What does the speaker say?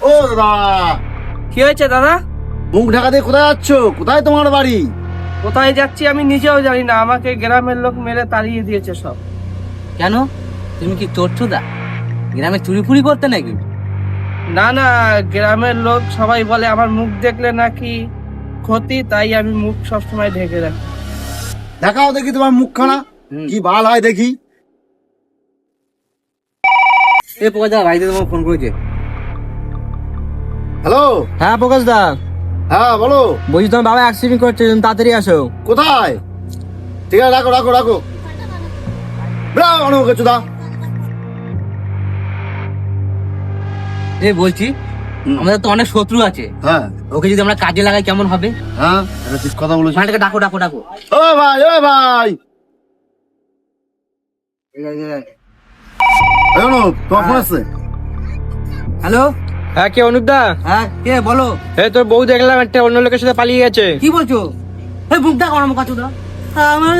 ও দাদা, কি হয়েছে দাদা? মুখ ঢাকা দিয়ে কোথায় যাচ্ছ? কোথায় তোমার বাড়ি? কোথায় যাচ্ছি আমি নিজেও জানি না, আমাকে গ্রামের লোক মেরে তাড়িয়ে দিয়েছে সব। কেন? তুমি কি চোরচুদা? গ্রামে চুরি ফুরি করতে নাকি? না না, গ্রামের লোক সবাই বলে আমার মুখ দেখলে নাকি ক্ষতি, তাই আমি মুখ সবসময় ঢেকে রাখি। দেখাও দেখি তোমার মুখখানা, কি বাল হয় দেখি। এ প্রকাশ দা, বাড়িতে তোমার ফোন করেছে। হ্যালো। হ্যাঁ প্রকাশ দা, হ্যাঁ বলো। বলছি তোমার বাবা অ্যাক্সিডেন্ট করছে, তুমি তাড়াতাড়ি আসো। কোথায়? ঠিক আছে, রাখো রাখো রাখো। বেরাও অনেক চুদা। এ বলছি, আমাদের তো অনেক শত্রু আছে, হ্যাঁ ওকে যদি আমরা কাজে লাগাই কেমন হবে? হ্যাঁ, এটা ঠিক কথা বলেছো। মালটাকে ডাকো ডাকো ডাকো। ও ভাই, ও ভাই, তোমার ফোন আসছে। হ্যালো। হ্যাঁ কে অনুপ দা? হ্যাঁ কে বলো? এই তোর বউ দেখলাম একটা অন্য লোকের সাথে পালিয়ে গেছে। কি বলছো? এই মুখ ডাকো আমার মুখ আছো দা। আমার